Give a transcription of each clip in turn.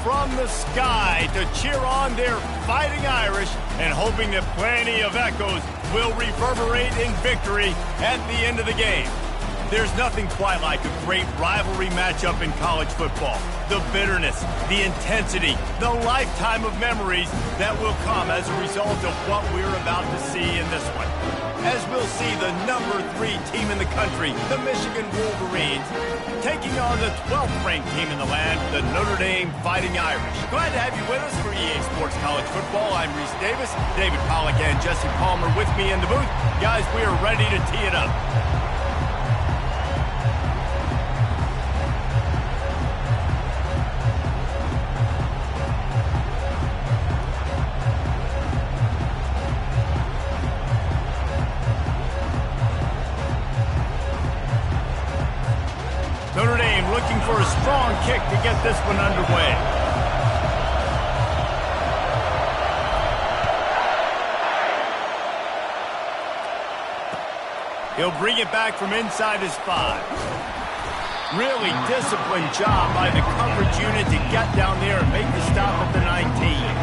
from the sky to cheer on their Fighting Irish and hoping that plenty of echoes will reverberate in victory at the end of the game. There's nothing quite like a great rivalry matchup in college football. The bitterness, the intensity, the lifetime of memories that will come as a result of what we're about to see in this one. As we'll see the number 3 team in the country, the Michigan Wolverines, taking on the 12th ranked team in the land, the Notre Dame Fighting Irish. Glad to have you with us for EA Sports College Football. I'm Reese Davis, David Pollack and Jesse Palmer with me in the booth. Guys, we are ready to tee it up. Notre Dame looking for a strong kick to get this one underway. He'll bring it back from inside his 5. Really disciplined job by the coverage unit to get down there and make the stop at the 19.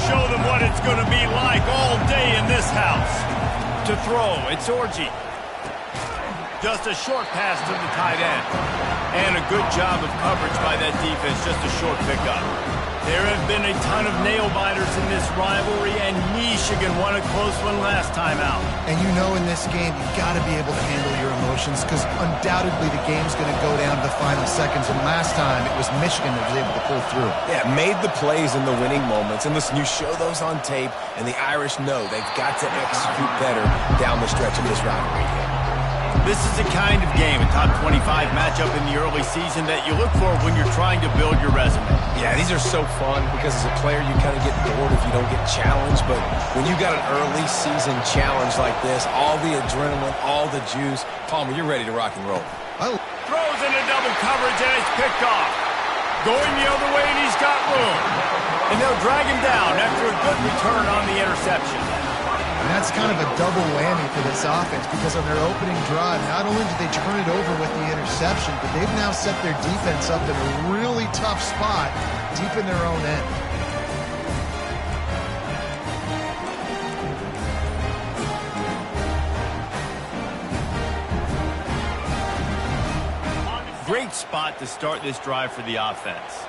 Show them what it's going to be like all day in this house. To throw, it's Orji. Just a short pass to the tight end. And a good job of coverage by that defense, just a short pickup. There have been a ton of nail-biters in this rivalry, and Michigan won a close one last time out. And you know in this game, you've got to be able to handle your emotions because undoubtedly the game's going to go down to the final seconds. And last time, it was Michigan that was able to pull through. Yeah, made the plays in the winning moments. And listen, you show those on tape, and the Irish know they've got to execute better down the stretch of this rivalry game. This is the kind of game, a top 25 matchup in the early season that you look for when you're trying to build your resume. Yeah, these are so fun because as a player you kind of get bored if you don't get challenged, but when you got an early season challenge like this, all the adrenaline, all the juice, Palmer, you're ready to rock and roll. Throws into double coverage and it's picked off. Going the other way and he's got room. And they'll drag him down after a good return on the interception. And that's kind of a double whammy for this offense because on their opening drive, not only did they turn it over with the interception, but they've now set their defense up in a really tough spot deep in their own end. Great spot to start this drive for the offense.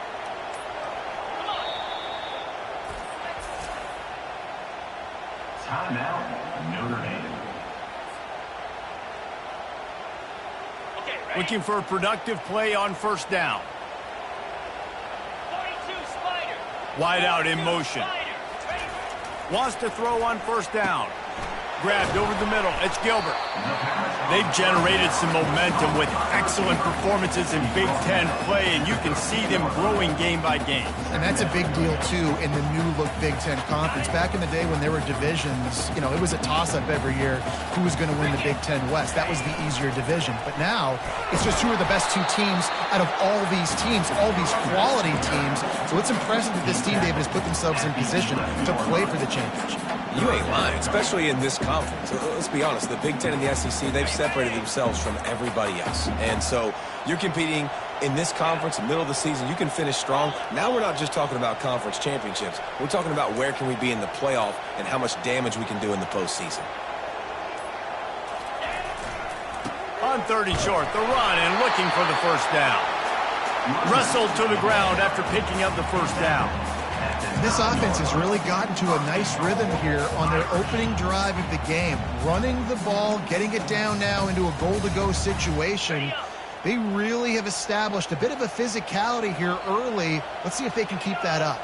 Timeout, Notre Dame. Looking for a productive play on first down. Wide out in motion. Wants to throw on first down. Grabbed over the middle. It's Gilbert. They've generated some momentum with excellent performances in Big Ten play, and you can see them growing game by game. And that's a big deal, too, in the new-look Big Ten Conference. Back in the day when there were divisions, you know, it was a toss-up every year who was going to win the Big Ten West. That was the easier division. But now, it's just who are the best 2 teams out of all these teams, all these quality teams. So it's impressive that this team, David, has put themselves in position to play for the championship. You ain't lying, especially in this conference. Let's be honest, the Big Ten and the SEC, they've separated themselves from everybody else. And so you're competing in this conference, in the middle of the season, you can finish strong. Now we're not just talking about conference championships. We're talking about where can we be in the playoff and how much damage we can do in the postseason. On 30 short, the run and looking for the first down. Wrestled to the ground after picking up the first down. This offense has really gotten to a nice rhythm here on their opening drive of the game. Running the ball, getting it down now into a goal-to-go situation. They really have established a bit of a physicality here early. Let's see if they can keep that up.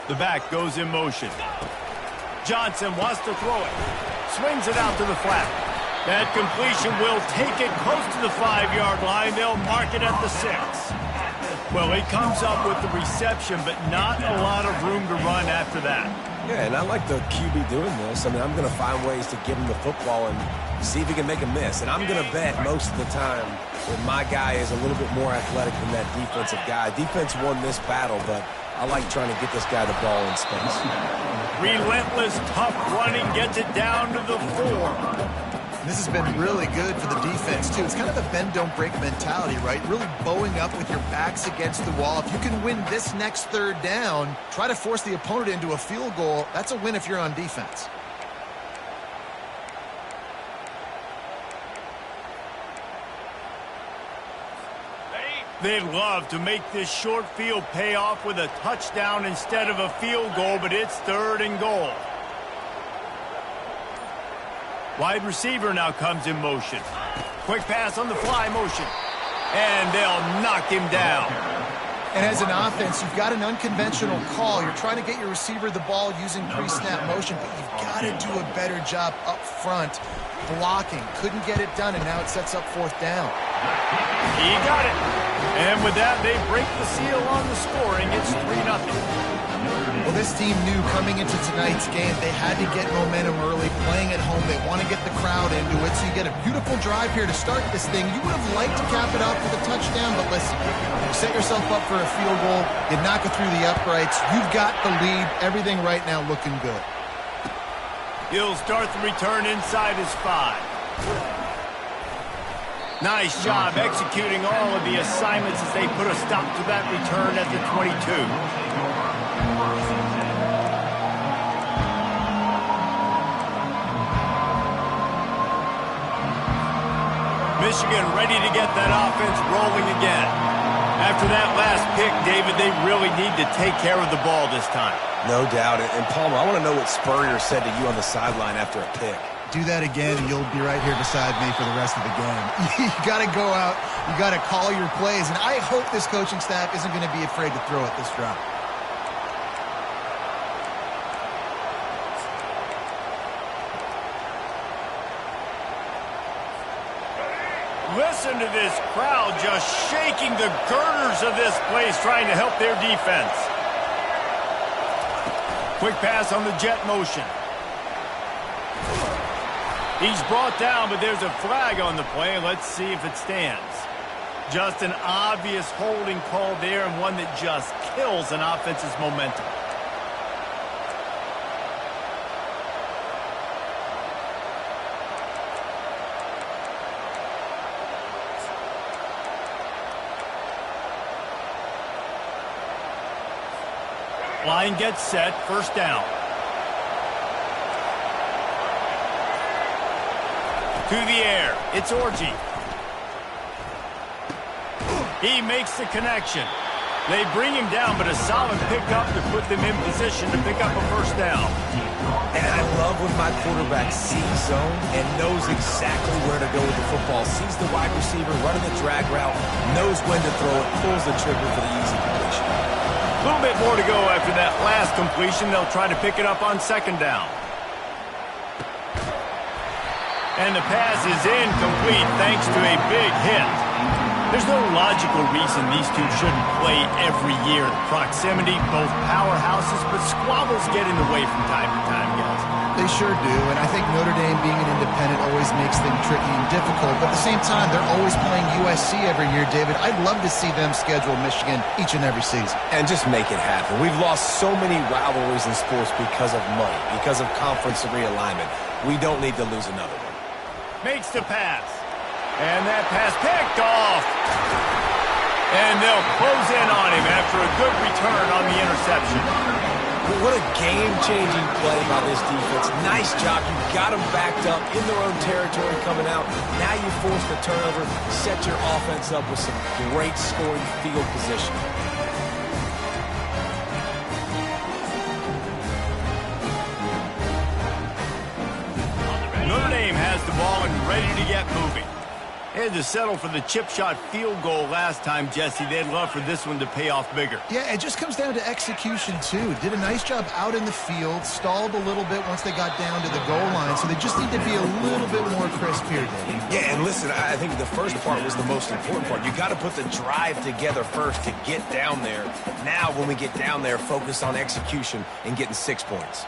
The back goes in motion. Johnson wants to throw it. Swings it out to the flat. That completion will take it close to the 5-yard line. They'll mark it at the 6. Well, he comes up with the reception, but not a lot of room to run after that. Yeah, and I like the QB doing this. I mean, I'm going to find ways to give him the football and see if he can make a miss. And I'm going to bet most of the time that my guy is a little bit more athletic than that defensive guy. Defense won this battle, but I like trying to get this guy the ball in space. Relentless, tough running gets it down to the 4. This has been really good for the defense, too. It's kind of a bend-don't-break mentality, right? Really bowing up with your backs against the wall. If you can win this next third down, try to force the opponent into a field goal. That's a win if you're on defense. They'd love to make this short field pay off with a touchdown instead of a field goal, but it's 3rd and goal. Wide receiver now comes in motion. Quick pass on the fly motion. And they'll knock him down. And as an offense, you've got an unconventional call. You're trying to get your receiver the ball using pre-snap motion, but you've got to do a better job up front blocking. Couldn't get it done, and now it sets up 4th down. He got it. And with that, they break the seal on the scoring. It's 3-0. Well, this team knew coming into tonight's game they had to get momentum early, playing at home. They want to get the crowd into it, so you get a beautiful drive here to start this thing. You would have liked to cap it off with a touchdown, but listen, you set yourself up for a field goal, you knock it through the uprights, you've got the lead, everything right now looking good. He'll start the return inside his 5. Nice job executing all of the assignments as they put a stop to that return at the 22. Michigan ready to get that offense rolling again. After that last pick, David, they really need to take care of the ball this time. No doubt. And Palmer, I want to know what Spurrier said to you on the sideline after a pick. Do that again, and you'll be right here beside me for the rest of the game. You got to go out. You got to call your plays, and I hope this coaching staff isn't going to be afraid to throw it this drive. Listen to this crowd just shaking the girders of this place, trying to help their defense. Quick pass on the jet motion. He's brought down, but there's a flag on the play. Let's see if it stands. Just an obvious holding call there, and one that just kills an offense's momentum. Line gets set, 1st down. To the air, it's Orji. He makes the connection. They bring him down, but a solid pickup to put them in position to pick up a 1st down. And I love when my quarterback sees zone and knows exactly where to go with the football. Sees the wide receiver running the drag route, knows when to throw it, pulls the trigger for the easy completion. A little bit more to go after that last completion. They'll try to pick it up on 2nd down. And the pass is incomplete thanks to a big hit. There's no logical reason these two shouldn't play every year. Proximity, both powerhouses, but squabbles get in the way from time to time, guys. They sure do, and I think Notre Dame being an independent always makes things tricky and difficult, but at the same time, they're always playing USC every year, David. I'd love to see them schedule Michigan each and every season. And just make it happen. We've lost so many rivalries in sports because of money, because of conference realignment. We don't need to lose another one. Makes the pass. And that pass picked off. And they'll close in on him after a good return on the interception. What a game-changing play by this defense. Nice job. You got them backed up in their own territory coming out. Now you force the turnover, set your offense up with some great scoring field position. Notre Dame has the ball and ready to get moving. They had to settle for the chip shot field goal last time, Jesse. They'd love for this one to pay off bigger. Yeah, it just comes down to execution, too. Did a nice job out in the field, stalled a little bit once they got down to the goal line, so they just need to be a little bit more crisp here, Dave. Yeah, and listen, I think the first part was the most important part. You got to put the drive together first to get down there. Now, when we get down there, focus on execution and getting 6 points.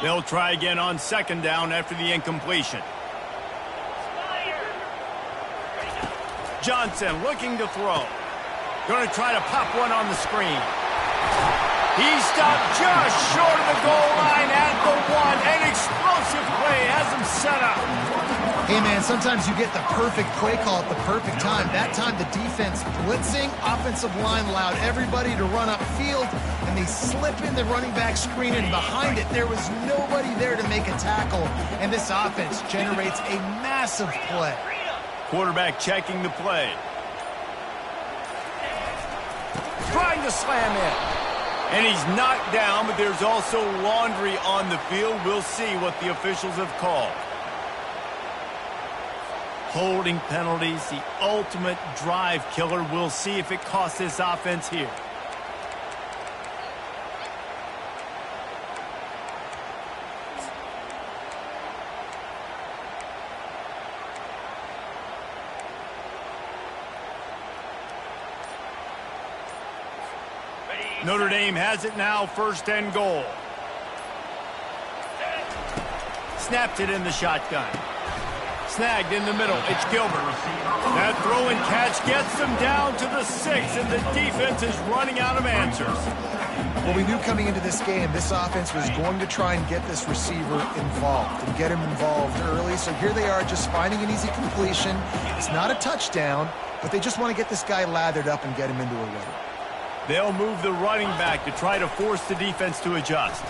They'll try again on second down after the incompletion. Johnson looking to throw. Going to try to pop one on the screen. He stopped just short of the goal line at the 1. An explosive play has him set up. Hey, man, sometimes you get the perfect play call at the perfect time. That time, the defense blitzing, offensive line allowed everybody to run upfield, and they slip in the running back screen, and behind it, there was nobody there to make a tackle, and this offense generates a massive play. Quarterback checking the play. Trying to slam in. And he's knocked down, but there's also laundry on the field. We'll see what the officials have called. Holding penalties, the ultimate drive killer. We'll see if it costs this offense here. Notre Dame has it now, 1st and goal. Snapped it in the shotgun. Snagged in the middle. It's Gilbert. That throw and catch gets them down to the 6, and the defense is running out of answers. Well, we knew coming into this game, this offense was going to try and get this receiver involved and get him involved early. So here they are just finding an easy completion. It's not a touchdown, but they just want to get this guy lathered up and get him into a rhythm. They'll move the running back to try to force the defense to adjust.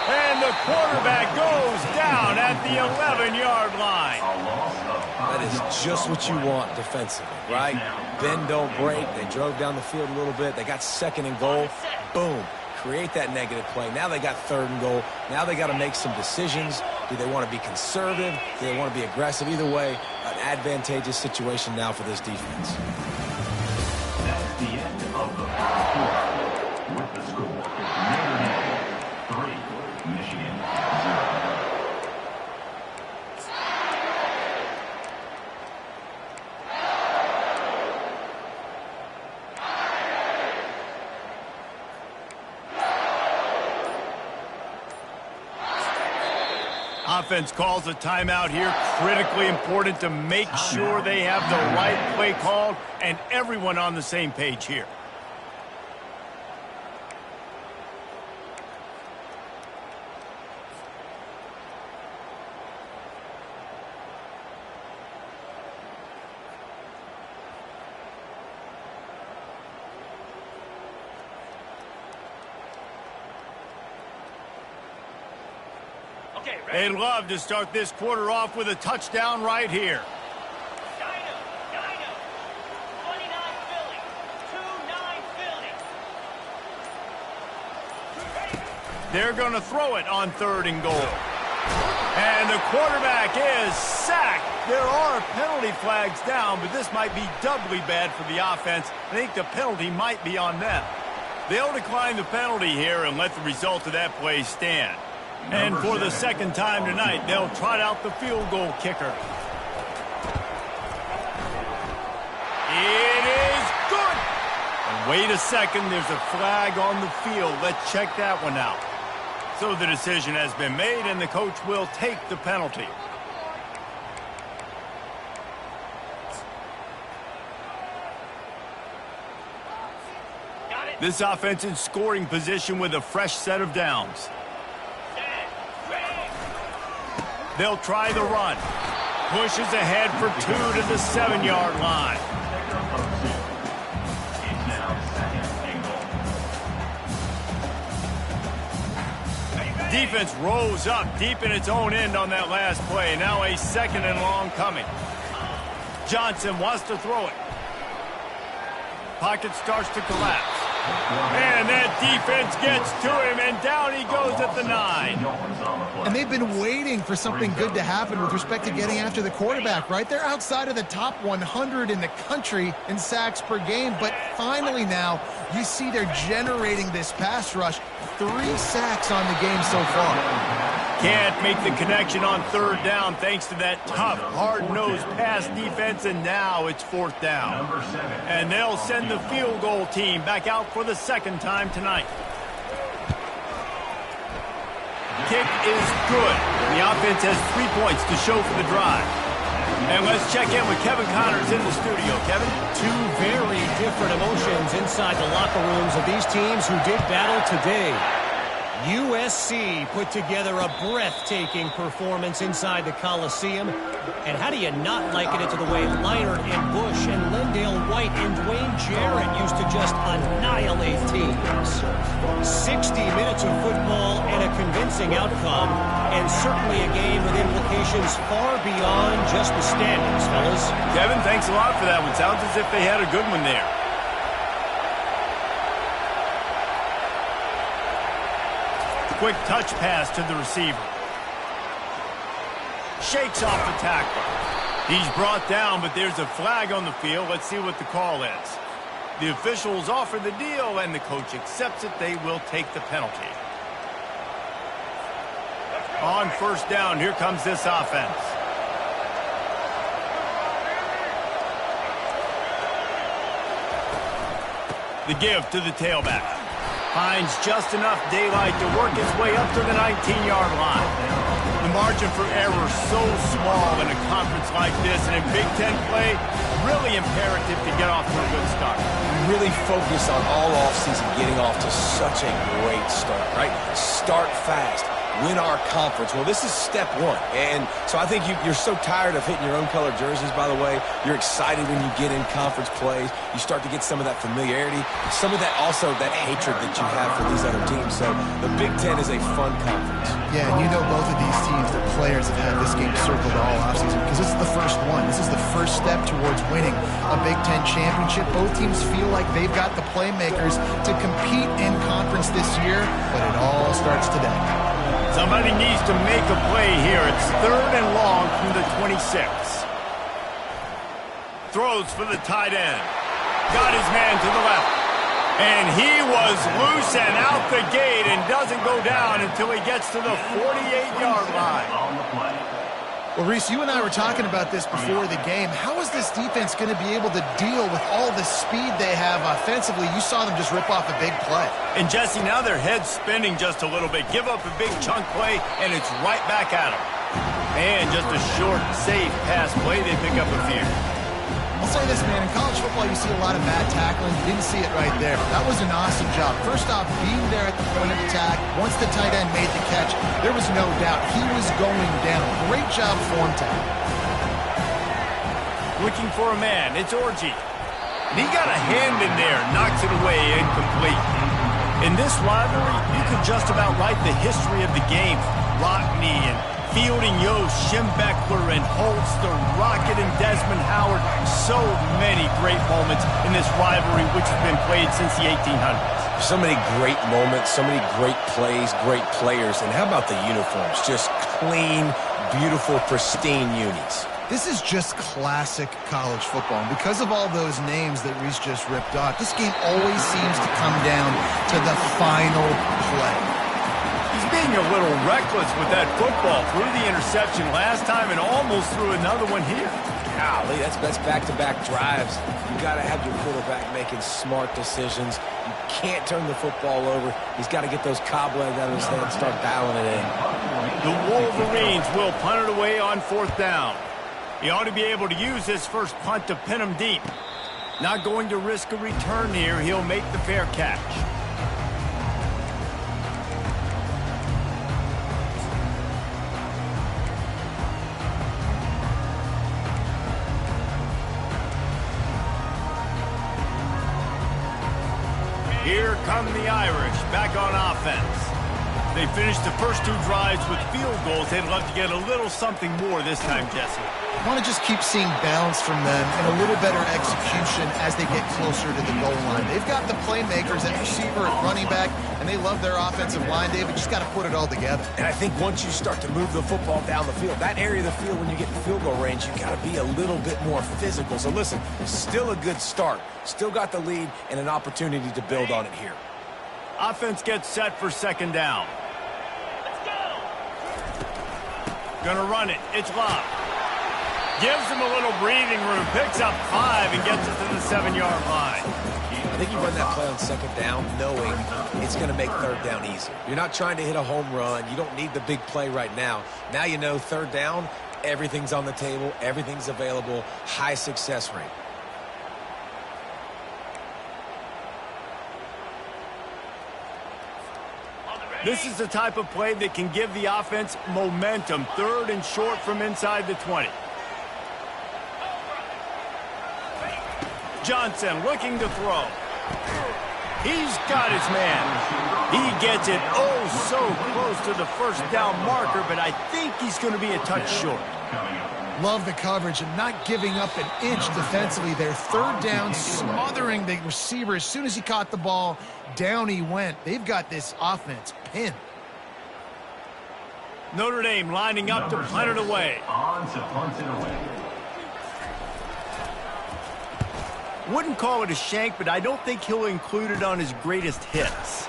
And the quarterback goes down at the 11-yard line. That is just what you want defensively, right? Bend, don't break. They drove down the field a little bit. They got 2nd and goal. Boom. Create that negative play. Now they got 3rd and goal. Now they got to make some decisions. Do they want to be conservative? Do they want to be aggressive? Either way, an advantageous situation now for this defense. That's the end of the first quarter. With the score, Notre Dame 3, Michigan 0. Offense calls a timeout here. Critically important to make sure they have the right play called and everyone on the same page here. They'd love to start this quarter off with a touchdown right here. They're going to throw it on 3rd and goal. And the quarterback is sacked. There are penalty flags down, but this might be doubly bad for the offense. I think the penalty might be on them. They'll decline the penalty here and let the result of that play stand. And for the 2nd time tonight, they'll trot out the field goal kicker. It is good. And wait a second, there's a flag on the field. Let's check that one out. So the decision has been made, and the coach will take the penalty. This offense in scoring position with a fresh set of downs. They'll try the run. Pushes ahead for 2 to the 7-yard line. Defense rose up deep in its own end on that last play. Now a 2nd and long coming. Johnson wants to throw it. pocket starts to collapse. And that defense gets to him, and down he goes at the 9. And they've been waiting for something good to happen with respect to getting after the quarterback, right? They're outside of the top 100 in the country in sacks per game, but finally now you see they're generating this pass rush. 3 sacks on the game so far. Can't make the connection on 3rd down thanks to that tough, hard-nosed pass defense, and now it's 4th down. And they'll send the field goal team back out for the 2nd time tonight. Kick is good. The offense has 3 points to show for the drive. And let's check in with Kevin Connors in the studio. Kevin? 2 very different emotions inside the locker rooms of these teams who did battle today. USC put together a breathtaking performance inside the Coliseum. And how do you not liken it to the way Leinart and Bush and Lindale White and Dwayne Jarrett used to just annihilate teams? 60 minutes of football and a convincing outcome, and certainly a game with implications far beyond just the standings, fellas. Kevin, thanks a lot for that one. Sounds as if they had a good one there. Quick touch pass to the receiver. Shakes off the tackler. He's brought down, but there's a flag on the field. Let's see what the call is. The officials offer the deal, and the coach accepts it. They will take the penalty. On 1st down, here comes this offense. The give to the tailback. Finds just enough daylight to work his way up to the 19-yard line. The margin for error so small in a conference like this, and in Big Ten play, really imperative to get off to a good start. We really focus on all offseason getting off to such a great start, right? Start fast. Win our conference. Well, this is step 1. And so I think you're so tired of hitting your own color jerseys, by the way. You're excited when you get in conference plays. You start to get some of that familiarity, some of that also that hatred that you have for these other teams. So the Big Ten is a fun conference. Yeah, and you know both of these teams, the players have had this game circled all offseason because this is the first one. This is the first step towards winning a Big Ten championship. Both teams feel like they've got the playmakers to compete in conference this year, but it all starts today. Somebody needs to make a play here. It's 3rd and long from the 26. Throws for the tight end. Got his man to the left. And he was loose and out the gate and doesn't go down until he gets to the 48-yard line. Well, Reese, you and I were talking about this before the game. How is this defense going to be able to deal with all the speed they have offensively? You saw them just rip off a big play. And, Jesse, now their head's spinning just a little bit. Give up a big chunk play, and it's right back at them. And just a short, safe pass play, they pick up a few. I'll say this, man. In college football, you see a lot of bad tackling. You didn't see it right there. That was an awesome job. First off, being there at the point of attack. Once the tight end made the catch, there was no doubt he was going down. Great job form tackle. Looking for a man. It's Orji. And he got a hand in there. Knocks it away. Incomplete. In this rivalry, you could just about write the history of the game. Rockney and Fielding, Yost, Schembechler, and Holtz, the Rocket, and Desmond Howard. So many great moments in this rivalry, which has been played since the 1800s. So many great moments, so many great plays, great players. And how about the uniforms? Just clean, beautiful, pristine unis. This is just classic college football. And because of all those names that Reese just ripped off, this game always seems to come down to the final play. He's being a little reckless with that football. Threw the interception last time and almost threw another one here. Golly, that's back-to-back drives. You got to have your quarterback making smart decisions. You can't turn the football over. He's got to get those cobwebs out of his head and start dialing it in. The Wolverines will punt it away on 4th down. He ought to be able to use this first punt to pin him deep. Not going to risk a return here. He'll make the fair catch. Here come the Irish back on offense. They finished the first 2 drives with field goals. They'd love to get a little something more this time, Jesse. I want to just keep seeing bounce from them and a little better execution as they get closer to the goal line. They've got the playmakers at receiver, at running back, and they love their offensive line, David. Just got to put it all together. And I think once you start to move the football down the field, that area of the field when you get in field goal range, you got to be a little bit more physical. So listen, still a good start. Still got the lead and an opportunity to build on it here. Offense gets set for 2nd down. Gonna run it. It's Love. Gives him a little breathing room. Picks up 5 and gets it to the 7-yard line. I think you run that play on 2nd down knowing it's going to make 3rd down easy. You're not trying to hit a home run. You don't need the big play right now. Now you know 3rd down, everything's on the table, everything's available, high success rate. This is the type of play that can give the offense momentum. 3rd and short from inside the 20. Johnson looking to throw. He's got his man. He gets it so close to the 1st down marker, but I think he's going to be a touch short. Love the coverage and not giving up an inch defensively there. 3rd down, smothering the receiver. As soon as he caught the ball, down he went. They've got this offense pinned. Notre Dame lining up to punt it away. On to punt it away. Wouldn't call it a shank, but I don't think he'll include it on his greatest hits.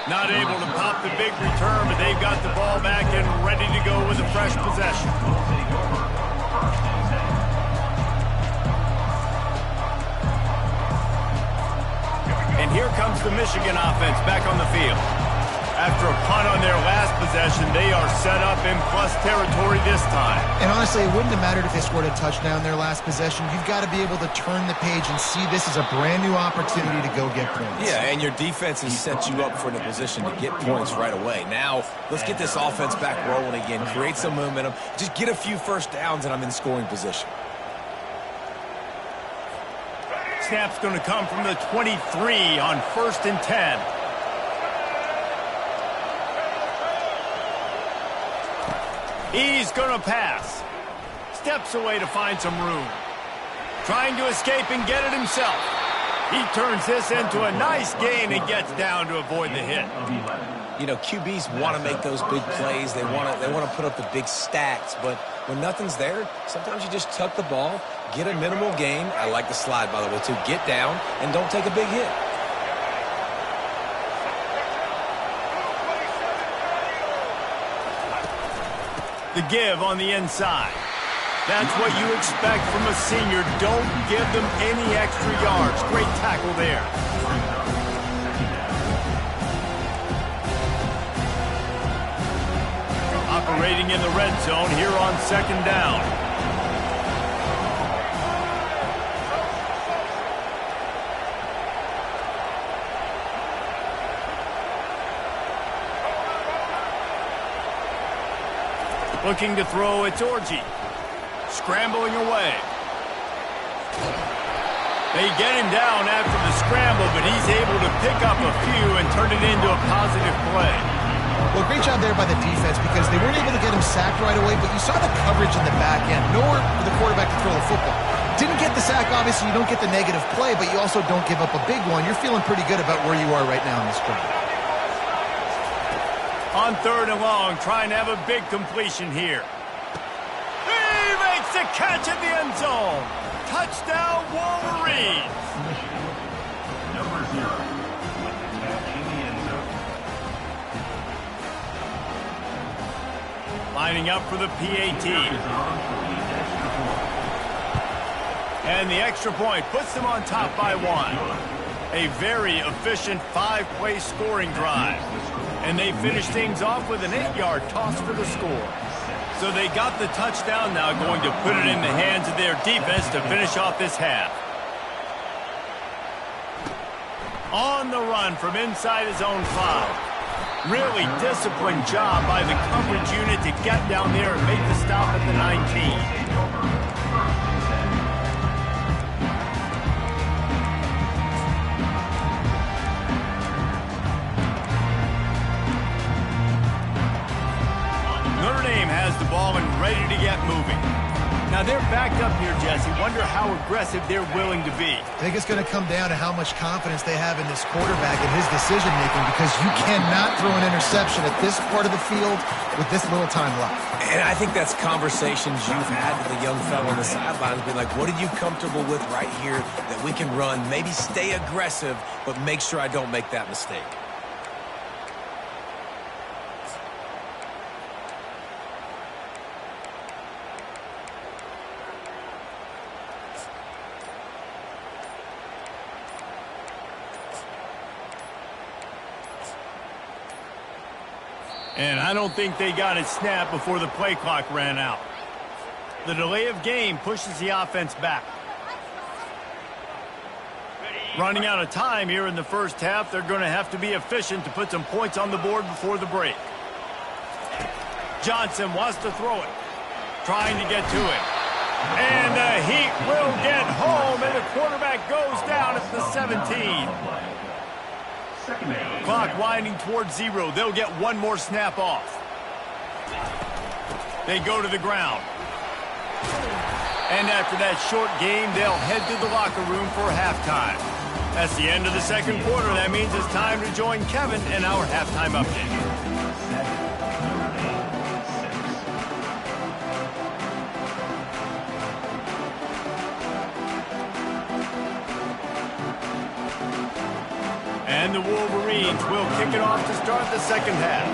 Not able to pop the big return, but they've got the ball back and ready to go with a fresh possession. And here comes the Michigan offense back on the field. After a punt on their last possession, they are set up in plus territory this time. And honestly, it wouldn't have mattered if they scored a touchdown their last possession. You've got to be able to turn the page and see this as a brand new opportunity to go get points. Yeah, and your defense has set you up for the position to get points right away. Now, let's get this offense back rolling again, create some momentum, just get a few 1st downs, and I'm in scoring position. Snap's going to come from the 23 on 1st and 10. He's going to pass. Steps away to find some room. Trying to escape and get it himself. He turns this into a nice gain and gets down to avoid the hit. You know, QBs want to make those big plays. They want to put up the big stacks. But when nothing's there, sometimes you just tuck the ball, get a minimal gain. I like the slide, by the way, too. Get down and don't take a big hit. The give on the inside. That's what you expect from a senior. Don't give them any extra yards. Great tackle there. Operating in the red zone here on 2nd down. Looking to throw, it's Orji. Scrambling away. They get him down after the scramble, but he's able to pick up a few and turn it into a positive play. Well, great job there by the defense because they weren't able to get him sacked right away, but you saw the coverage in the back end. Nowhere for the quarterback to throw the football. Didn't get the sack, obviously. You don't get the negative play, but you also don't give up a big one. You're feeling pretty good about where you are right now in this drive. On 3rd and long, trying to have a big completion here. He makes the catch in the end zone. Touchdown, Wolverines. Number 0 with the catch in the end zone. Lining up for the PAT. And the extra point puts them on top by 1. A very efficient 5-play scoring drive. And they finish things off with an 8-yard toss for the score. So they got the touchdown, now going to put it in the hands of their defense to finish off this half. On the run from inside his own 5. Really disciplined job by the coverage unit to get down there and make the stop at the 19. ready to get moving. Now they're backed up here, Jesse. Wonder how aggressive they're willing to be. I think it's going to come down to how much confidence they have in this quarterback and his decision-making, because you cannot throw an interception at this part of the field with this little time left. And I think that's conversations you've had with the young fellow on the sidelines, being like, what are you comfortable with right here that we can run? Maybe stay aggressive, but make sure I don't make that mistake. And I don't think they got it snapped before the play clock ran out. The delay of game pushes the offense back. Running out of time here in the first half, they're going to have to be efficient to put some points on the board before the break. Johnson wants to throw it, trying to get to it. And the Heat will get home, and the quarterback goes down at the 17. Clock winding towards 0. They'll get one more snap off. They go to the ground. And after that short game, they'll head to the locker room for halftime. That's the end of the second quarter. That means it's time to join Kevin in our halftime update. And the Wolverines will kick it off to start the second half.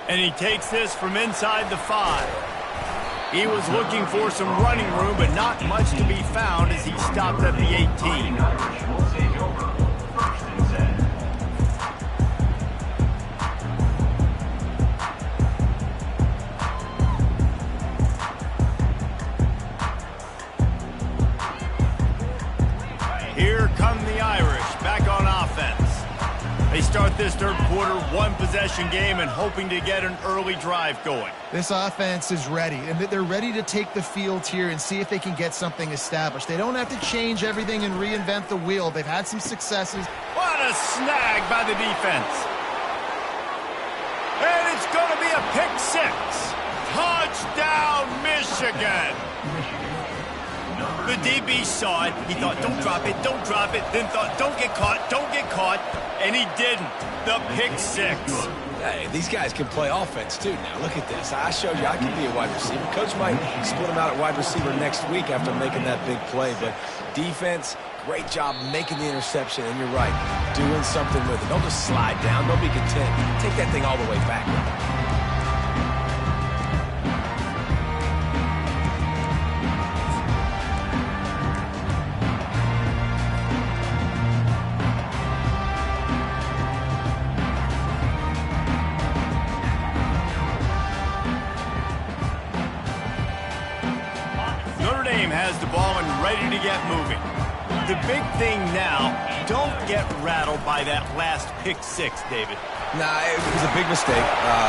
And he takes this from inside the 5. He was looking for some running room, but not much to be found as he stopped at the 18. Here come the Irish, back on offense. They start this third quarter, one-possession game, and hoping to get an early drive going. This offense is ready, and they're ready to take the field here and see if they can get something established. They don't have to change everything and reinvent the wheel. They've had some successes. What a snag by the defense. And it's going to be a pick 6. Touchdown, Michigan. The DB saw it. He thought, don't drop it, don't drop it. Then thought, don't get caught. And he didn't. The pick 6. Hey, these guys can play offense, too, now. Look at this. I showed you I can be a wide receiver. Coach might split him out at wide receiver next week after making that big play. But defense, great job making the interception. And you're right, doing something with it. Don't just slide down. Don't be content. Take that thing all the way back. Has the ball and ready to get moving. The big thing now, don't get rattled by that last pick 6, David. Nah, it was a big mistake.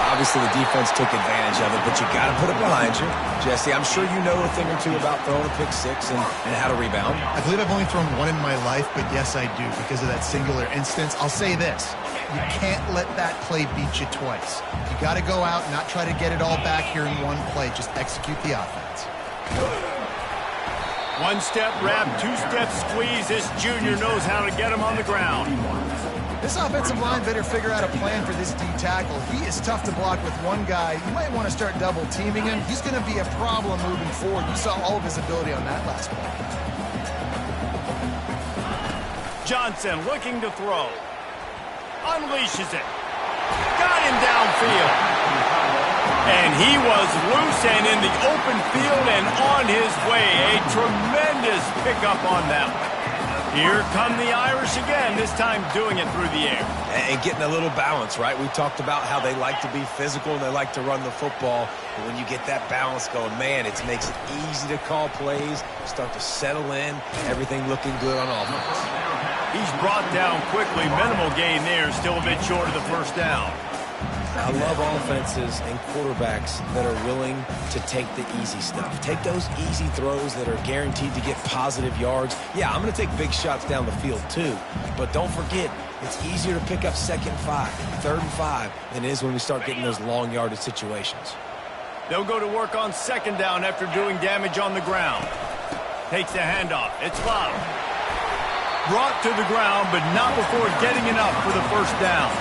Obviously, the defense took advantage of it, but you got to put it behind you. Jesse, I'm sure you know a thing or two about throwing a pick 6 and how to rebound. I believe I've only thrown one in my life, but yes, I do, because of that singular instance. I'll say this. You can't let that play beat you twice. You got to go out and not try to get it all back here in one play. Just execute the offense. One-step wrap, two-step squeeze. This junior knows how to get him on the ground. This offensive line better figure out a plan for this D tackle. He is tough to block with one guy. You might want to start double-teaming him. He's going to be a problem moving forward. You saw all of his ability on that last play. Johnson looking to throw. Unleashes it. Got him downfield. And he was loose and in the open field and on his way. A tremendous pickup on that one. Here come the Irish again, this time doing it through the air. And getting a little balance, right? We talked about how they like to be physical and they like to run the football. But when you get that balance going, man, it makes it easy to call plays, start to settle in, everything looking good on offense. He's brought down quickly. Minimal gain there, still a bit short of the first down. I love offenses and quarterbacks that are willing to take the easy stuff. Take those easy throws that are guaranteed to get positive yards. Yeah, I'm going to take big shots down the field too, but don't forget, it's easier to pick up 2nd and 5, 3rd and 5 than it is when we start getting those long yardage situations. They'll go to work on 2nd down after doing damage on the ground. Takes the handoff. It's Love. Brought to the ground, but not before getting enough for the 1st down.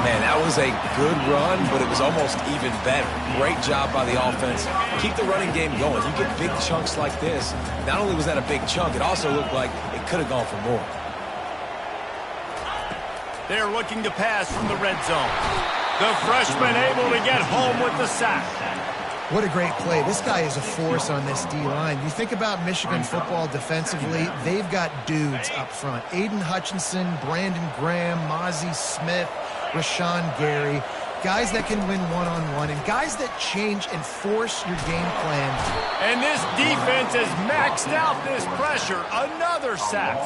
Man, that was a good run, but it was almost even better. Great job by the offense. Keep the running game going. You get big chunks like this. Not only was that a big chunk, it also looked like it could have gone for more. They're looking to pass from the red zone. The freshman able to get home with the sack. What a great play. This guy is a force on this D-line. You think about Michigan football defensively, they've got dudes up front. Aiden Hutchinson, Brandon Graham, Mozzie Smith, Rashawn Gary. Guys that can win one-on-one and guys that change and force your game plan. And this defense has maxed out this pressure. Another sack.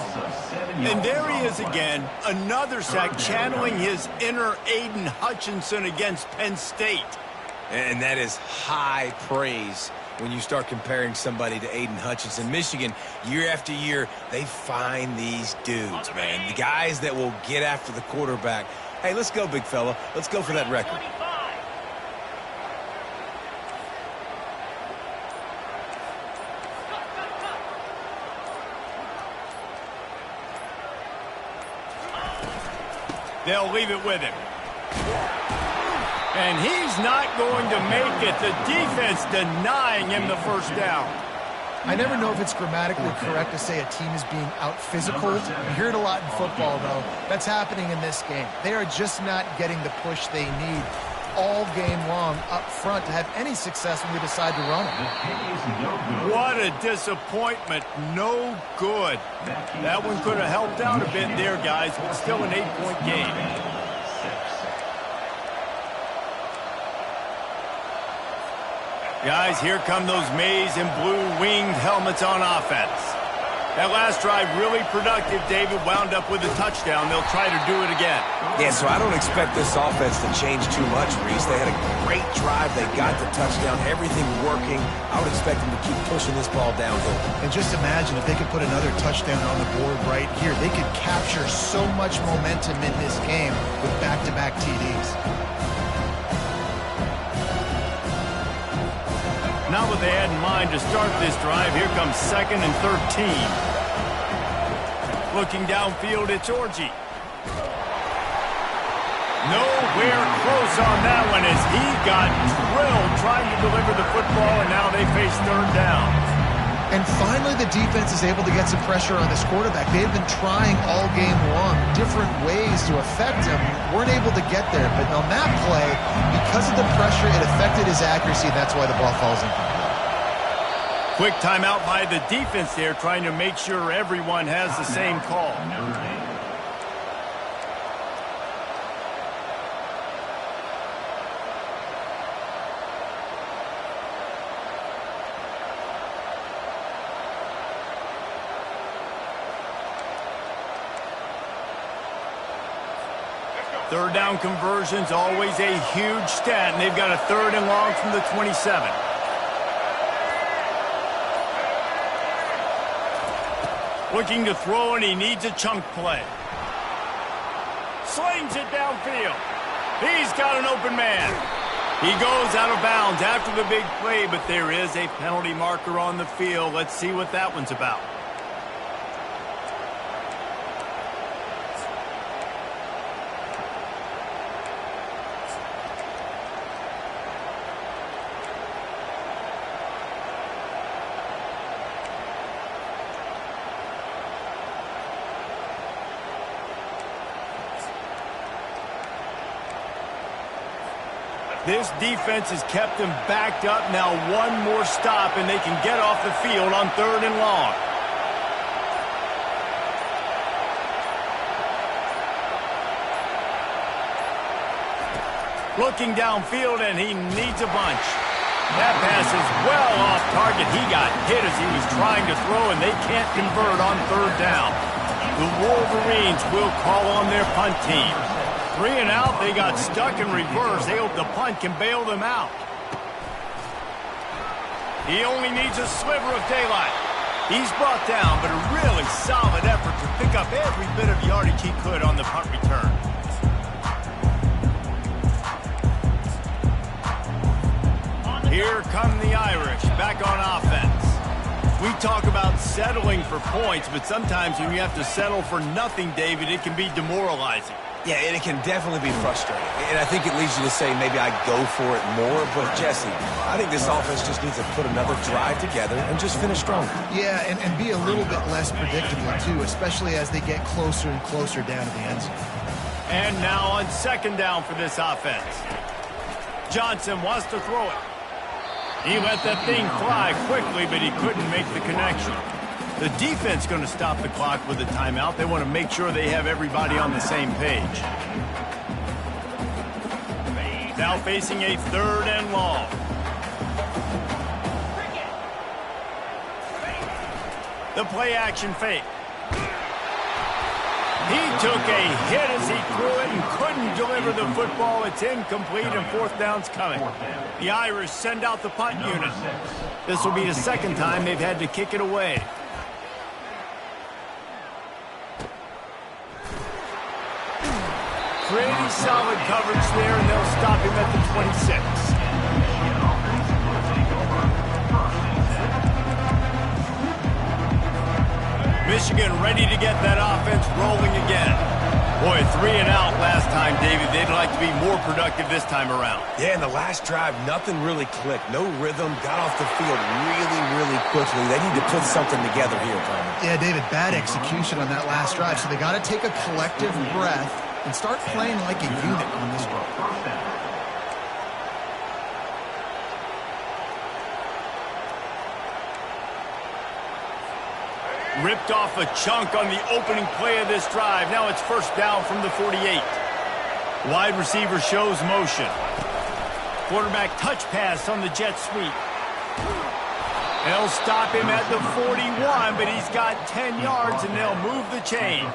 And there he is again. Another sack, channeling his inner Aiden Hutchinson against Penn State. And that is high praise when you start comparing somebody to Aiden Hutchinson. Michigan, year after year, they find these dudes, man. The guys that will get after the quarterback. Hey, let's go, big fella. Let's go for that record. They'll leave it with him. And he's not going to make it. The defense denying him the 1st down. I never know if it's grammatically correct to say a team is being out-physicaled. You hear it a lot in football, though. That's happening in this game. They are just not getting the push they need all game long up front to have any success when we decide to run it. What a disappointment. No good. That one could have helped out a bit there, guys, but still an 8-point game. Guys, here come those maize and blue winged helmets on offense. That last drive really productive. David wound up with a touchdown. They'll try to do it again. Yeah, so I don't expect this offense to change too much, Reese. They had a great drive. They got the touchdown. Everything working. I would expect them to keep pushing this ball downhill. And just imagine if they could put another touchdown on the board right here. They could capture so much momentum in this game with back-to-back TDs. Not what they had in mind to start this drive. Here comes 2nd and 13. Looking downfield, it's Orji. Nowhere close on that one as he got drilled trying to deliver the football, and now they face 3rd down. And finally, the defense is able to get some pressure on this quarterback. They have been trying all game long different ways to affect him. Weren't able to get there. But on that play, because of the pressure, it affected his accuracy, and that's why the ball falls incomplete. Quick timeout by the defense there, trying to make sure everyone has the same call. Third down conversions, always a huge stat, and they've got a 3rd and long from the 27. Looking to throw, and he needs a chunk play. Slings it downfield. He's got an open man. He goes out of bounds after the big play, but there is a penalty marker on the field. Let's see what that one's about. This defense has kept them backed up. Now one more stop, and they can get off the field on 3rd and long. Looking downfield, and he needs a bunch. That pass is well off target. He got hit as he was trying to throw, and they can't convert on 3rd down. The Wolverines will call on their punt team. 3 and out. They got stuck in reverse. They hope the punt can bail them out. He only needs a sliver of daylight. He's brought down, but a really solid effort to pick up every bit of yardage he could on the punt return. Here come the Irish, back on offense. We talk about settling for points, but sometimes when you have to settle for nothing, David, it can be demoralizing. Yeah, and it can definitely be frustrating. And I think it leads you to say maybe I go for it more. But, Jesse, I think this offense just needs to put another drive together and just finish stronger. Yeah, and be a little bit less predictable, too, especially as they get closer and closer down to the end zone. And now on second down for this offense. Johnson wants to throw it. He let that thing fly quickly, but he couldn't make the connection. The defense going to stop the clock with a timeout. They want to make sure they have everybody on the same page. Now facing a 3rd and long. The play action fake. He took a hit as he threw it and couldn't deliver the football. It's incomplete and 4th down's coming. The Irish send out the punt unit. This will be the 2nd time they've had to kick it away. Pretty solid coverage there, and they'll stop him at the 26. Michigan ready to get that offense rolling again. Boy, 3 and out last time, David. They'd like to be more productive this time around. Yeah, in the last drive, nothing really clicked. No rhythm. Got off the field really quickly. They need to put something together here, Coleman. Yeah, David, bad execution on that last drive. So they got to take a collective breath and start playing like a unit on this one. Ripped off a chunk on the opening play of this drive. Now it's 1st down from the 48. Wide receiver shows motion. Quarterback touch pass on the jet sweep. They'll stop him at the 41, but he's got 10 yards, and they'll move the chains.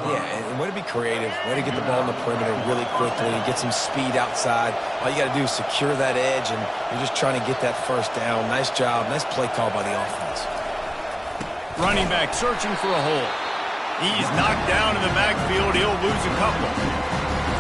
Yeah, and way to be creative. Way to get the ball in the perimeter really quickly and get some speed outside. All you got to do is secure that edge, and you're just trying to get that 1st down. Nice job. Nice play call by the offense. Running back searching for a hole. He's knocked down in the backfield. He'll lose a couple.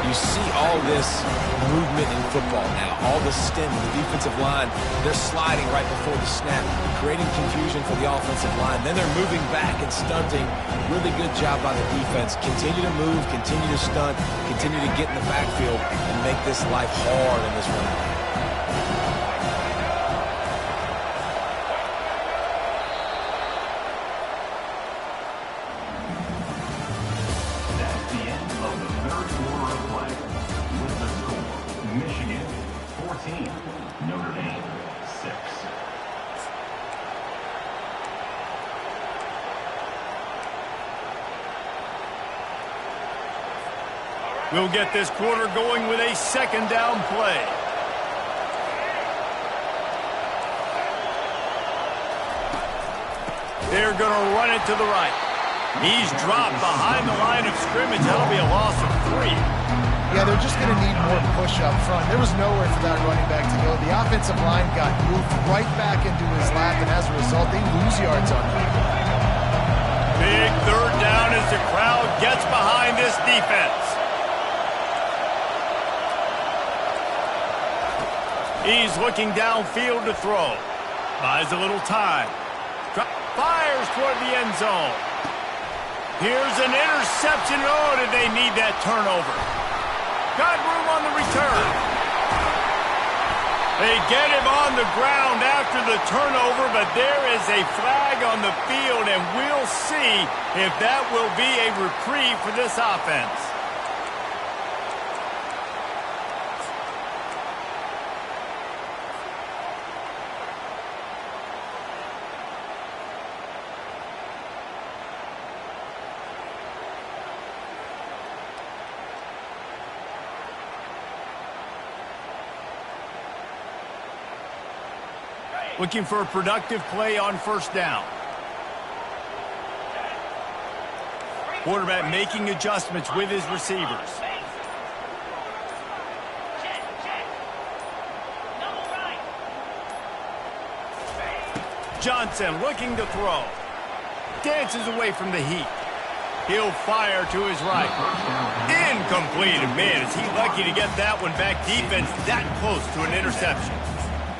You see all this movement in football now. All the stem, the defensive line, they're sliding right before the snap, creating confusion for the offensive line. Then they're moving back and stunting. Really good job by the defense. Continue to move, continue to stunt, continue to get in the backfield and make this life hard in this run. Michigan 14, Notre Dame 6. We'll get this quarter going with a 2nd down play. They're going to run it to the right. He's dropped behind the line of scrimmage. That'll be a loss of 3. Yeah, they're just going to need more push up front. There was nowhere for that running back to go. The offensive line got moved right back into his lap, and as a result, they lose yards on him. Big 3rd down as the crowd gets behind this defense. He's looking downfield to throw. Buys a little time. Fires toward the end zone. Here's an interception. Oh, did they need that turnover? Got room on the return. They get him on the ground after the turnover, but there is a flag on the field, and we'll see if that will be a reprieve for this offense. Looking for a productive play on 1st down. Quarterback making adjustments with his receivers. Johnson looking to throw. Dances away from the heat. He'll fire to his right. Incomplete. Man, is he lucky to get that one back. Defense that close to an interception.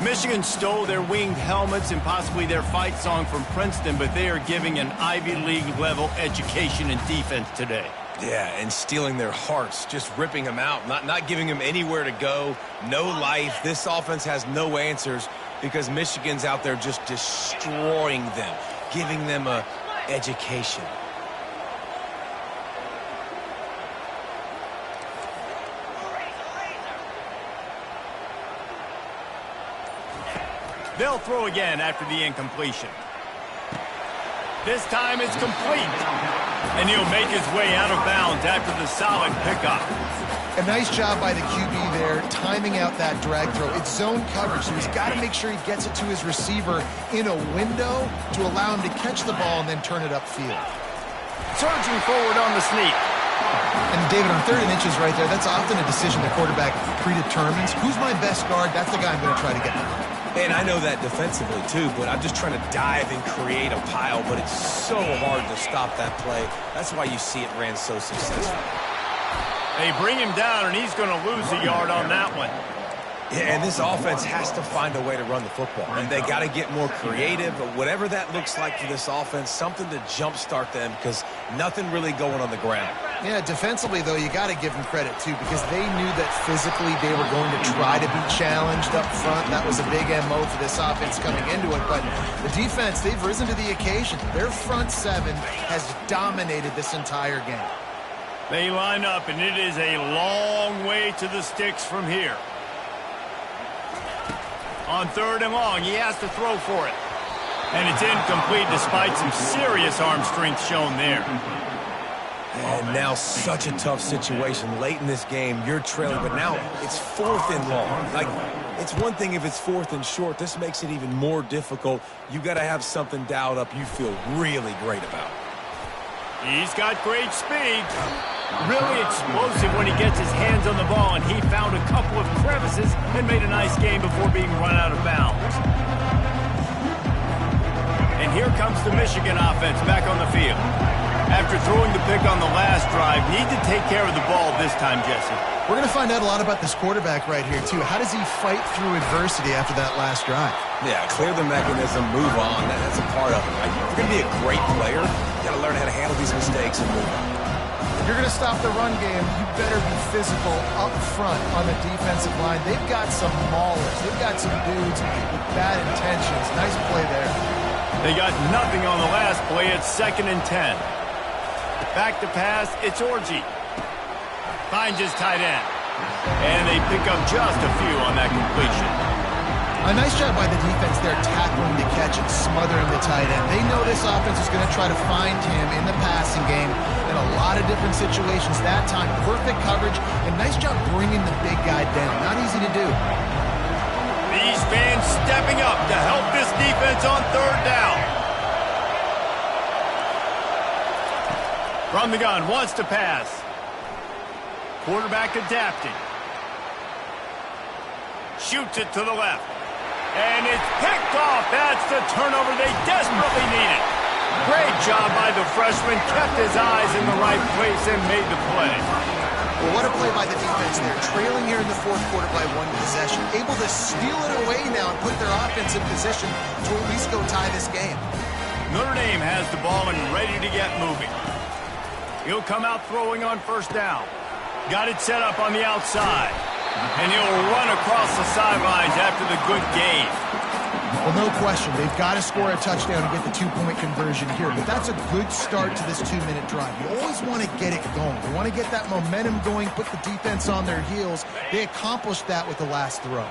Michigan stole their winged helmets and possibly their fight song from Princeton, but they are giving an Ivy League level education in defense today. Yeah, and stealing their hearts, just ripping them out, not giving them anywhere to go, no life. This offense has no answers because Michigan's out there just destroying them, giving them a education. They'll throw again after the incompletion. This time it's complete. And he'll make his way out of bounds after the solid pickup. A nice job by the QB there, timing out that drag throw. It's zone coverage, so he's got to make sure he gets it to his receiver in a window to allow him to catch the ball and then turn it upfield. Surging forward on the sneak. And David, on 3rd and inches right there, that's often a decision the quarterback predetermines. Who's my best guard? That's the guy I'm going to try to get to. And I know that defensively, too, but I'm just trying to dive and create a pile, but it's so hard to stop that play. That's why you see it ran so successful. They bring him down, and he's going to lose a yard on that one. Yeah, and this offense has to find a way to run the football. And they got to get more creative, but whatever that looks like for this offense, something to jumpstart them because nothing really going on the ground. Yeah, defensively, though, you got to give them credit, too, because they knew that physically they were going to try to be challenged up front. That was a big MO for this offense coming into it. But the defense, they've risen to the occasion. Their front seven has dominated this entire game. They line up, and it is a long way to the sticks from here. On 3rd and long, he has to throw for it. And it's incomplete despite some serious arm strength shown there. And now such a tough situation. Late in this game, you're trailing, but now it's 4th and long. Like, it's one thing if it's 4th and short. This makes it even more difficult. You got to have something dialed up you feel really great about. He's got great speed. Really explosive when he gets his hands on the ball, and he found a couple of crevices and made a nice game before being run out of bounds. And here comes the Michigan offense back on the field. After throwing the pick on the last drive, need to take care of the ball this time, Jesse. We're going to find out a lot about this quarterback right here, too. How does he fight through adversity after that last drive? Yeah, clear the mechanism, move on. That's a part of it, right? If you're going to be a great player, you got to learn how to handle these mistakes and move on. If you're going to stop the run game, you better be physical up front on the defensive line. They've got some maulers. They've got some dudes with bad intentions. Nice play there. They got nothing on the last play. It's 2nd and 10. Back to pass, it's Orji. Finds his tight end. And they pick up just a few on that completion. A nice job by the defense there, tackling the catch and smothering the tight end. They know this offense is going to try to find him in the passing game in a lot of different situations. That time, perfect coverage, and nice job bringing the big guy down. Not easy to do. These fans stepping up to help this defense on 3rd down. From the gun, wants to pass. Quarterback adapting. Shoots it to the left. And it's picked off. That's the turnover they desperately needed. Great job by the freshman. Kept his eyes in the right place and made the play. Well, what a play by the defense there. Trailing here in the 4th quarter by 1 possession. Able to steal it away now and put their offense in position to at least go tie this game. Notre Dame has the ball and ready to get moving. He'll come out throwing on 1st down. Got it set up on the outside. And he'll run across the sidelines after the good gain. Well, no question. They've got to score a touchdown to get the 2-point conversion here. But that's a good start to this 2-minute drive. You always want to get it going. You want to get that momentum going, put the defense on their heels. They accomplished that with the last throw.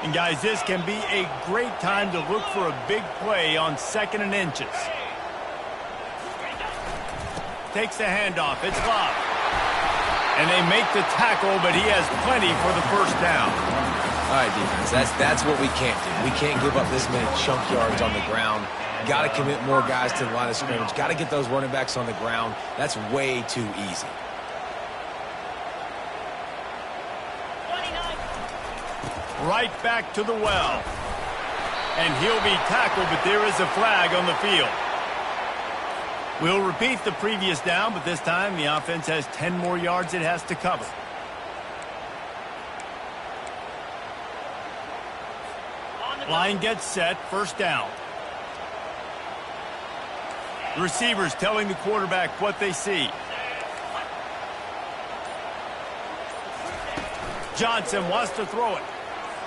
And, guys, this can be a great time to look for a big play on 2nd and inches. Takes the handoff. It's Love. And they make the tackle, but he has plenty for the 1st down. All right, defense, that's what we can't do. We can't give up this many chunk yards on the ground. Got to commit more guys to the line of scrimmage. Got to get those running backs on the ground. That's way too easy. Right back to the well. And he'll be tackled, but there is a flag on the field. We'll repeat the previous down, but this time the offense has 10 more yards it has to cover. Line gets set, first down. The receivers telling the quarterback what they see. Johnson wants to throw it.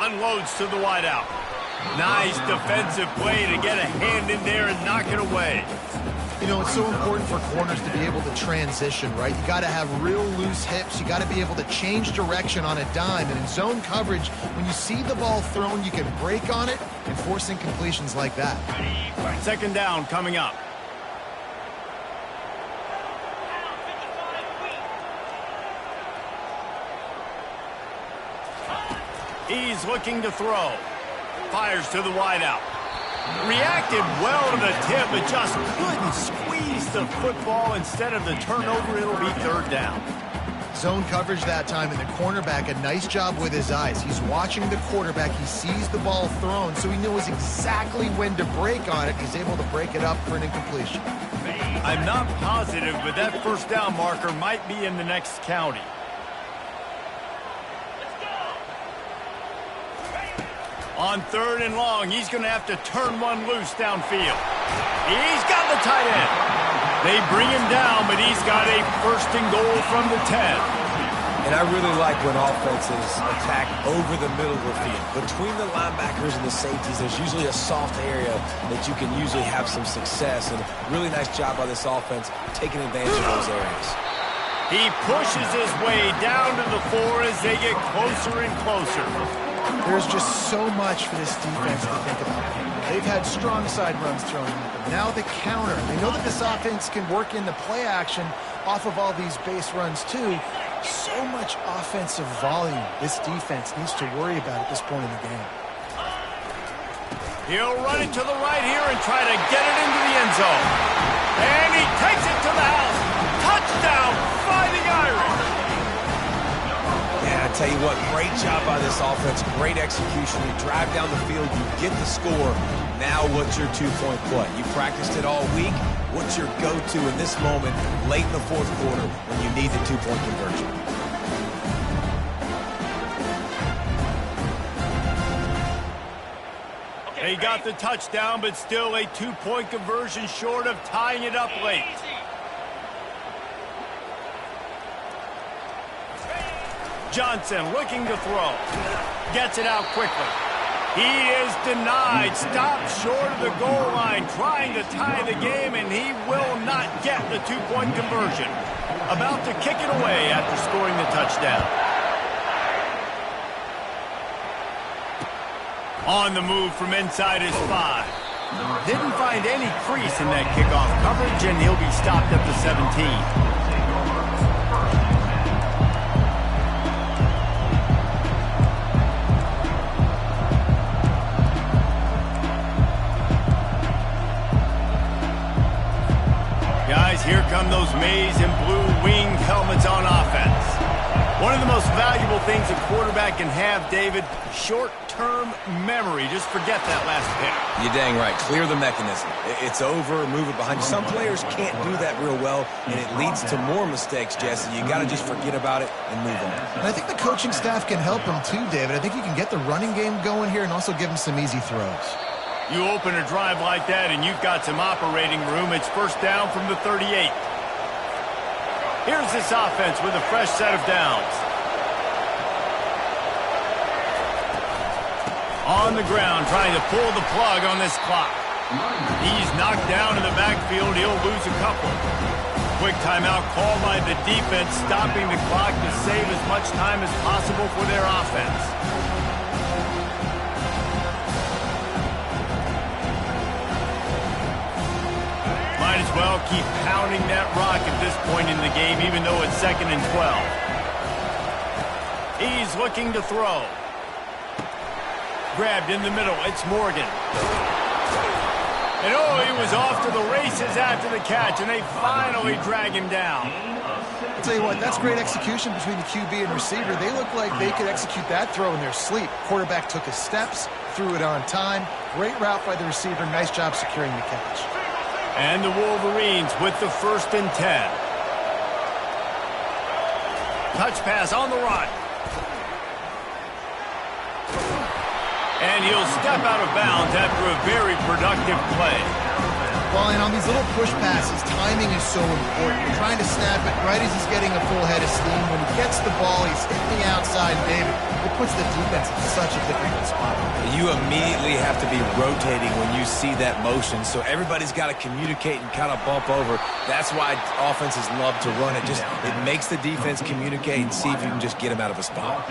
Unloads to the wideout. Nice defensive play to get a hand in there and knock it away. You know, it's so important for corners to be able to transition, right? You got to have real loose hips. You got to be able to change direction on a dime. And in zone coverage, when you see the ball thrown, you can break on it and force incompletions like that. Second down coming up. He's looking to throw. Fires to the wideout. Reacted well to the tip, but just couldn't squeeze the football. Instead of the turnover, it'll be third down. Zone coverage that time, and the cornerback, a nice job with his eyes. He's watching the quarterback. He sees the ball thrown, so he knows exactly when to break on it. He's able to break it up for an incompletion. I'm not positive, but that first down marker might be in the next county. On third and long, he's going to have to turn one loose downfield. He's got the tight end. They bring him down, but he's got a first and goal from the 10. And I really like when offenses attack over the middle of the field. Between the linebackers and the safeties, there's usually a soft area that you can usually have some success. And really nice job by this offense taking advantage of those areas. He pushes his way down to the 4 as they get closer and closer. There's just so much for this defense to think about. They've had strong side runs thrown at them. Now the counter. They know that this offense can work in the play action off of all these base runs too. So much offensive volume this defense needs to worry about at this point in the game. He'll run it to the right here and try to get it into the end zone. And he takes it to the house. Touchdown, Fighting Irish. I tell you what, great job by this offense, great execution. You drive down the field, you get the score. Now what's your two-point play? You practiced it all week. What's your go-to in this moment, late in the fourth quarter, when you need the two-point conversion? They got the touchdown, but still a two-point conversion short of tying it up late. Johnson looking to throw. Gets it out quickly. He is denied. Stopped short of the goal line, trying to tie the game, and he will not get the two-point conversion. About to kick it away after scoring the touchdown. On the move from inside his 5. Didn't find any crease in that kickoff coverage, and he'll be stopped at the 17. Guys, here come those maize and blue winged helmets on offense. One of the most valuable things a quarterback can have, David, short-term memory. Just forget that last pick. You're dang right. Clear the mechanism. It's over, move it behind you. Some players can't do that real well, and it leads to more mistakes, Jesse. You got to just forget about it and move on. And I think the coaching staff can help him too, David. I think you can get the running game going here and also give him some easy throws. You open a drive like that, and you've got some operating room. It's first down from the 38. Here's this offense with a fresh set of downs. On the ground, trying to pull the plug on this clock. He's knocked down in the backfield. He'll lose a couple. Quick timeout called by the defense, stopping the clock to save as much time as possible for their offense. Might as well keep pounding that rock at this point in the game, even though it's 2nd and 12. He's looking to throw. Grabbed in the middle. It's Morgan. And oh, he was off to the races after the catch, and they finally drag him down. I'll tell you what, that's great execution between the QB and receiver. They look like they could execute that throw in their sleep. Quarterback took his steps, threw it on time. Great route by the receiver. Nice job securing the catch. And the Wolverines with the 1st and 10. Touch pass on the run. And he'll step out of bounds after a very productive play. Well, and on these little push passes, timing is so important. You're trying to snap it right as he's getting a full head of steam. When he gets the ball, he's hitting the outside, and David, it puts the defense in such a difficult spot. You immediately have to be rotating when you see that motion, so everybody's got to communicate and kind of bump over. That's why offenses love to run it. It makes the defense communicate and see if you can just get him out of a spot.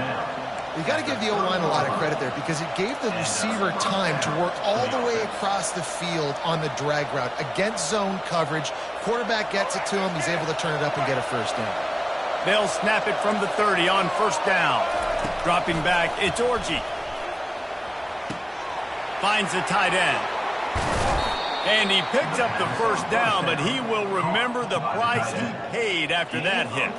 You got to give the O-line a lot of credit there because it gave the receiver time to work all the way across the field on the drag route against zone coverage. Quarterback gets it to him. He's able to turn it up and get a 1st down. They'll snap it from the 30 on 1st down. Dropping back, it's Orji. Finds the tight end. And he picks up the 1st down, but he will remember the price he paid after that hit.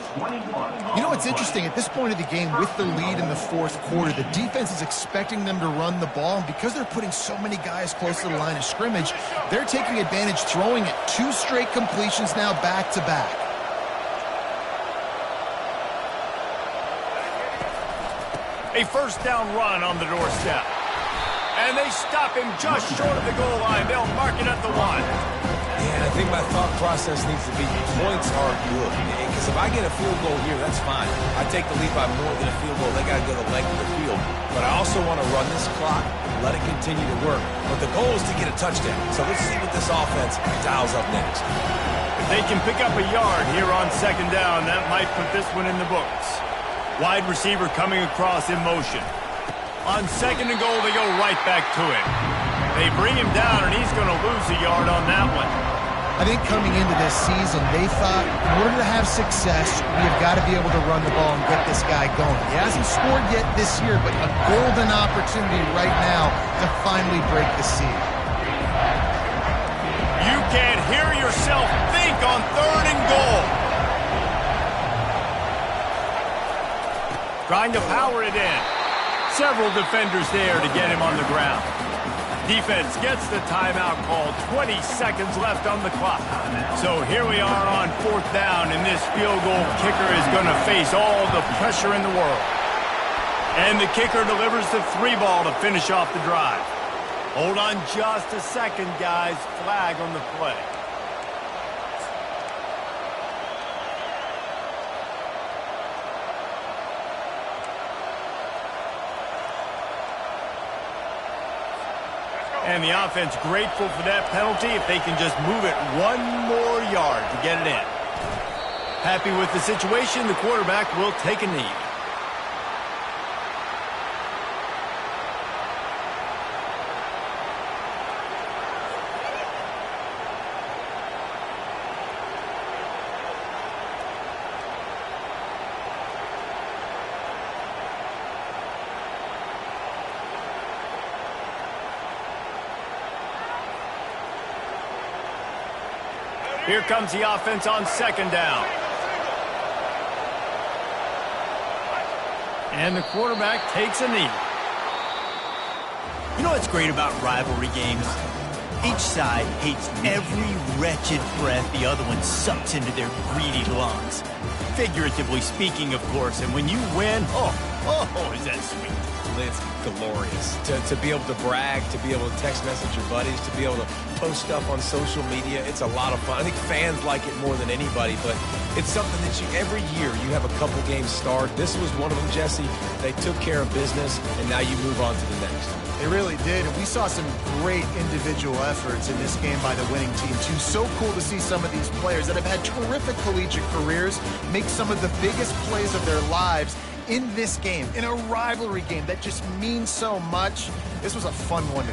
You know what's interesting? At this point of the game, with the lead in the 4th quarter, the defense is expecting them to run the ball. And because they're putting so many guys close to the line of scrimmage, they're taking advantage, throwing it 2 straight completions now back-to-back. A 1st down run on the doorstep. And they stop him just short of the goal line. They'll mark it at the 1. Yeah, I think my thought process needs to be points are good. Because if I get a field goal here, that's fine. I take the lead by more than a field goal. They got to go the length of the field. But I also want to run this clock, let it continue to work. But the goal is to get a touchdown. So let's see what this offense dials up next. If they can pick up a yard here on 2nd down, that might put this one in the books. Wide receiver coming across in motion. On 2nd and goal, they go right back to him. They bring him down, and he's going to lose a yard on that one. I think coming into this season, they thought in order to have success, we've got to be able to run the ball and get this guy going. He hasn't scored yet this year, but a golden opportunity right now to finally break the seal. You can't hear yourself think on 3rd and goal. Trying to power it in. Several defenders there to get him on the ground. Defense gets the timeout called. 20 seconds left on the clock. So here we are on 4th down, and this field goal kicker is going to face all the pressure in the world. And the kicker delivers the 3 ball to finish off the drive. Hold on just a second, guys. Flag on the play. And the offense grateful for that penalty if they can just move it 1 more yard to get it in. Happy with the situation, the quarterback will take a knee. Here comes the offense on 2nd down. And the quarterback takes a knee. You know what's great about rivalry games? Each side hates every wretched breath the other one sucks into their greedy lungs. Figuratively speaking, of course, and when you win, oh, is that sweet. It's glorious. To be able to brag, to be able to text message your buddies, to be able to post stuff on social media, it's a lot of fun. I think fans like it more than anybody, but it's something that every year you have a couple games start. This was one of them, Jesse. They took care of business, and now you move on to the next. They really did, and we saw some great individual efforts in this game by the winning team, too. So cool to see some of these players that have had terrific collegiate careers make some of the biggest plays of their lives in this game, in a rivalry game that just means so much. This was a fun one to